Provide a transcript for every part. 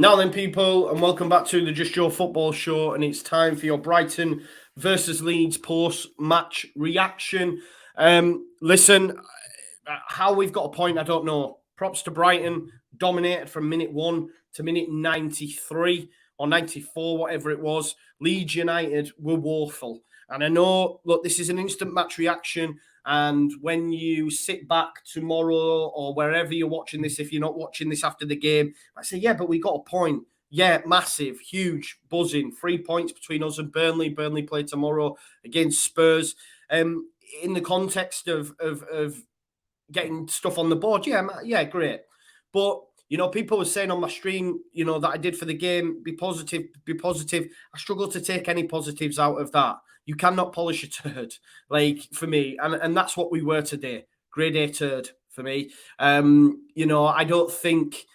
Now then, people, and welcome back to the Just Your Football Show, and it's time for your Brighton versus Leeds post-match reaction. Listen, how we've got a point, I don't know. Props to Brighton, dominated from minute 1 to minute 93 or 94, whatever it was. Leeds United were woeful. And I know, look, this is an instant match reaction. And when you sit back tomorrow or wherever you're watching this, if you're not watching this after the game, I say, yeah, but we got a point. Yeah, massive, huge, buzzing. 3 points between us and Burnley. Burnley play tomorrow against Spurs. In the context of getting stuff on the board, yeah, great. But people were saying on my stream, that I did for the game, be positive, be positive. I struggle to take any positives out of that. You cannot polish a turd, like for me, and that's what we were today. Grade A turd for me. I don't think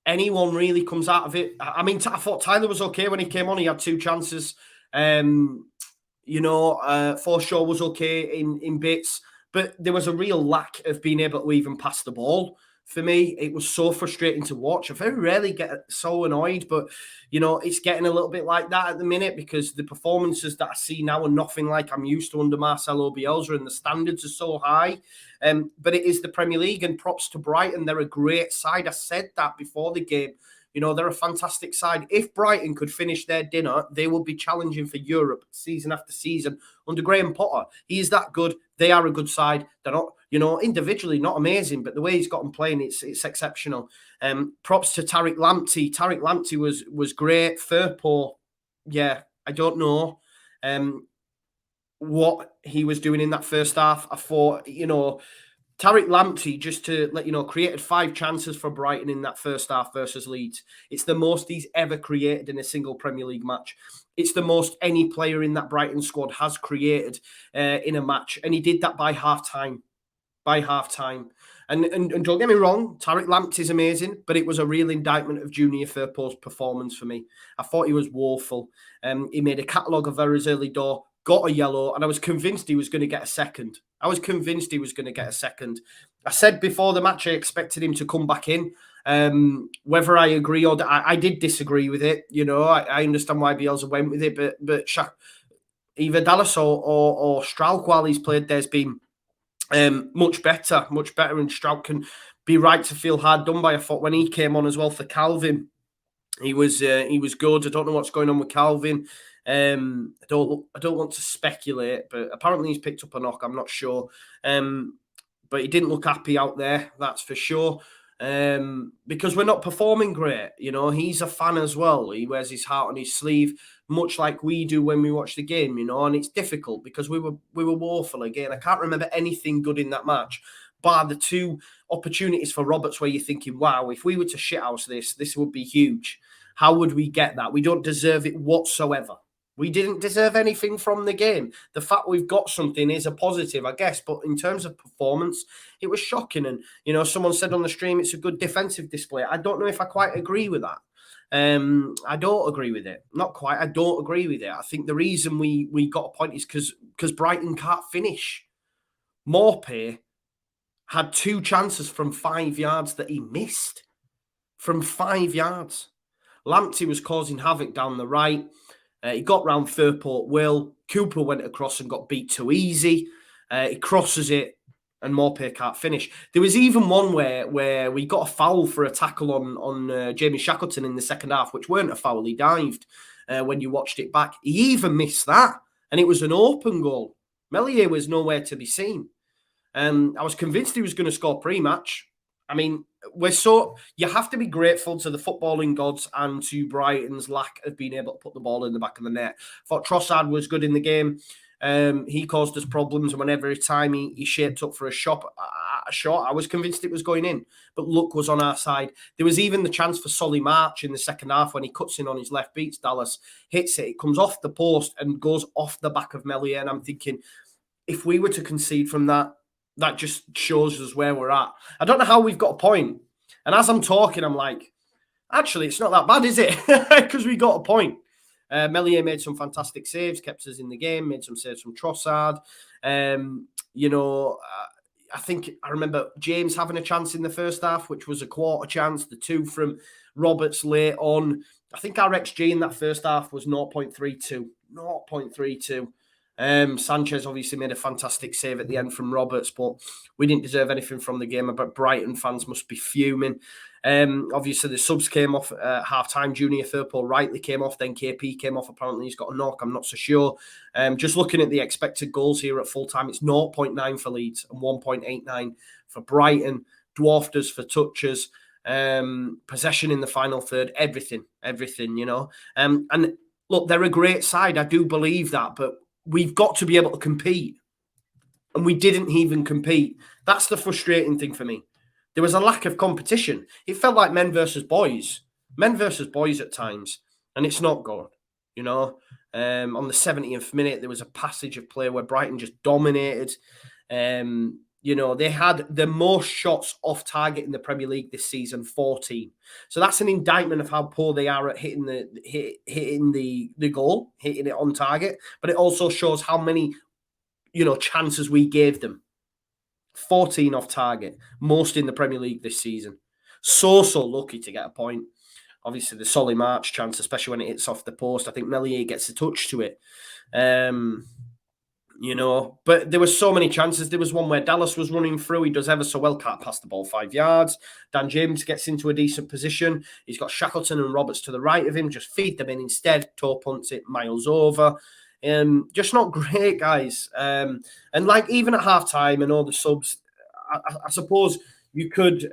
anyone really comes out of it. I mean, I thought Tyler was okay when he came on. He had 2 chances. Forshaw was okay in bits, but there was a real lack of being able to even pass the ball. For me, it was so frustrating to watch. I very rarely get so annoyed, but it's getting a little bit like that at the minute because the performances that I see now are nothing like I'm used to under Marcelo Bielsa, and the standards are so high. But it is the Premier League, and props to Brighton. They're a great side. I said that before the game. They're a fantastic side. If Brighton could finish their dinner, they would be challenging for Europe season after season under Graham Potter. He is that good. They are a good side. They're not, individually not amazing, but the way he's got them playing, it's exceptional. Props to Tariq Lamptey. Tariq Lamptey was great. Firpo, yeah, I don't know what he was doing in that first half. I thought, Tariq Lamptey, just to let you know, created 5 chances for Brighton in that first half versus Leeds. It's the most he's ever created in a single Premier League match. It's the most any player in that Brighton squad has created in a match. And he did that by half-time. And don't get me wrong, Tariq Lamptey's amazing, but it was a real indictment of Junior Firpo's performance for me. I thought he was woeful. He made a catalogue of errors early door, got a yellow, and I was convinced he was going to get a second. I said before the match I expected him to come back in. Whether I agree or I did disagree with it. I understand why Bielsa went with it, but either Dallas or Strauch, while he's played, there's been much better, and Strauch can be right to feel hard done by. I thought when he came on as well for Calvin, he was good. I don't know what's going on with Calvin. I don't want to speculate, but apparently he's picked up a knock. I'm not sure. But he didn't look happy out there, that's for sure. Because we're not performing great. He's a fan as well. He wears his heart on his sleeve, much like we do when we watch the game, and it's difficult because we were woeful again. I can't remember anything good in that match, bar the 2 opportunities for Roberts where you're thinking, wow, if we were to shithouse this would be huge. How would we get that? We don't deserve it whatsoever. We didn't deserve anything from the game. The fact we've got something is a positive, I guess. But in terms of performance, it was shocking. And, someone said on the stream, it's a good defensive display. I don't know if I quite agree with that. I don't agree with it. Not quite. I don't agree with it. I think the reason we got a point is because Brighton can't finish. Morpay had 2 chances from 5 yards that he missed. From 5 yards. Lamptey was causing havoc down the right. He got round Firpo at will. Cooper went across and got beat too easy. He crosses it and Morpay can't finish. There was even one where we got a foul for a tackle on Jamie Shackleton in the second half, which weren't a foul. He dived when you watched it back. He even missed that, and it was an open goal. Meslier was nowhere to be seen. I was convinced he was going to score pre-match. I mean, you have to be grateful to the footballing gods and to Brighton's lack of being able to put the ball in the back of the net. I thought Trossard was good in the game. He caused us problems, and whenever time he shaped up for a shot, I was convinced it was going in. But luck was on our side. There was even the chance for Solly March in the second half when he cuts in on his left, beats Dallas, hits it. It comes off the post and goes off the back of Meslier. And I'm thinking, if we were to concede from that, that just shows us where we're at. I don't know how we've got a point. And as I'm talking, I'm like, actually, it's not that bad, is it? Because we got a point. Meslier made some fantastic saves, kept us in the game, made some saves from Trossard. I think I remember James having a chance in the first half, which was a quarter chance. The 2 from Roberts late on. I think our XG in that first half was 0.32. 0.32. Sanchez obviously made a fantastic save at the end from Roberts, but we didn't deserve anything from the game. But Brighton fans must be fuming. Obviously, the subs came off at half-time. Junior Firpo rightly came off. Then KP came off. Apparently, he's got a knock. I'm not so sure. Just looking at the expected goals here at full-time, it's 0.9 for Leeds and 1.89 for Brighton. Dwarfed us for touches. Possession in the final third. Everything, you know. And look, they're a great side. I do believe that. But we've got to be able to compete. And we didn't even compete. That's the frustrating thing for me. There was a lack of competition. It felt like men versus boys at times, and it's not good, you know. On the 70th minute, there was a passage of play where Brighton just dominated. You know, they had the most shots off target in the Premier League this season, 14. So that's an indictment of how poor they are at hitting the goal, hitting it on target. But it also shows how many, you know, chances we gave them. 14 off target, most in the Premier League this season. So lucky to get a point. Obviously, the Solly March chance, especially when it hits off the post. I think Meslier gets a touch to it. You know, but there were so many chances. There was one where Dallas was running through. He does ever so well, can't pass the ball 5 yards. Dan James gets into a decent position. He's got Shackleton and Roberts to the right of him. Just feed them in instead. Toe punts it miles over. Just not great, guys. And like even at halftime and all the subs, I suppose you could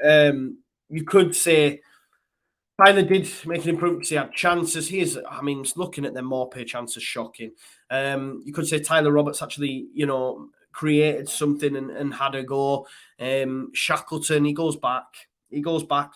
say Tyler did make an improvement because he had chances. Looking at them Morpay chances, shocking. You could say Tyler Roberts actually, you know, created something and had a go. Shackleton, he goes back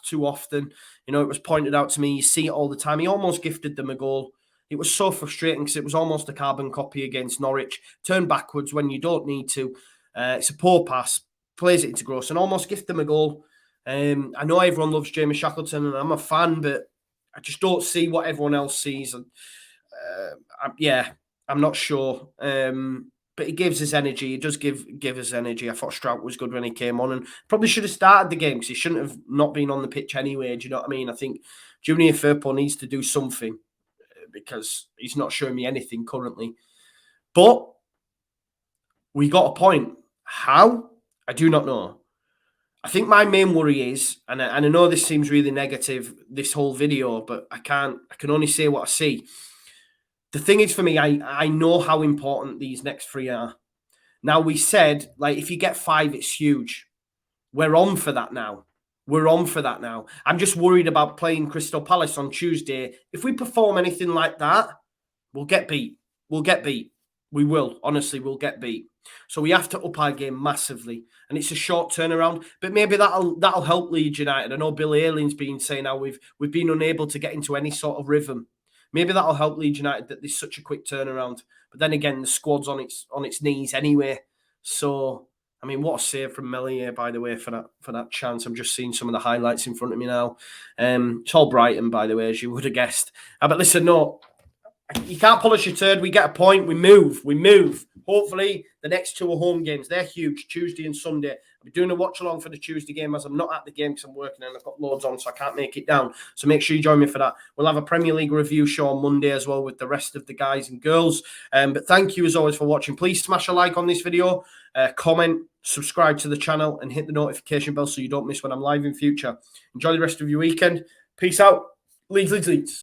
too often. You know, it was pointed out to me. You see it all the time. He almost gifted them a goal. It was so frustrating because it was almost a carbon copy against Norwich. Turn backwards when you don't need to. It's a poor pass. Plays it into Gross and almost gift them a goal. I know everyone loves Jamie Shackleton and I'm a fan, but I just don't see what everyone else sees. And I'm not sure. But he gives us energy. He does give us energy. I thought Strout was good when he came on and probably should have started the game because he shouldn't have not been on the pitch anyway. Do you know what I mean? I think Junior Firpo needs to do something because he's not showing me anything currently. But we got a point. How? I do not know. I think my main worry is, and I know this seems really negative, this whole video, but I can only say what I see. The thing is for me, I know how important these next 3 are. Now we said, like, if you get 5, it's huge. We're on for that now. I'm just worried about playing Crystal Palace on Tuesday. If we perform anything like that, we'll get beat. We will. Honestly, we'll get beat. So we have to up our game massively. And it's a short turnaround. But maybe that'll help Leeds United. I know Bill Ayling's been saying how we've been unable to get into any sort of rhythm. Maybe that'll help Leeds United that there's such a quick turnaround. But then again, the squad's on its knees anyway. So, I mean, what a save from Meslier, by the way, for that chance. I'm just seeing some of the highlights in front of me now. It's all Brighton, by the way, as you would have guessed. But listen, no, you can't polish your turd. We get a point. We move. Hopefully, the next 2 are home games. They're huge, Tuesday and Sunday. I'll be doing a watch-along for the Tuesday game as I'm not at the game because I'm working and I've got loads on, so I can't make it down. So make sure you join me for that. We'll have a Premier League review show on Monday as well with the rest of the guys and girls. But thank you, as always, for watching. Please smash a like on this video, comment, subscribe to the channel, and hit the notification bell so you don't miss when I'm live in future. Enjoy the rest of your weekend. Peace out. Leeds.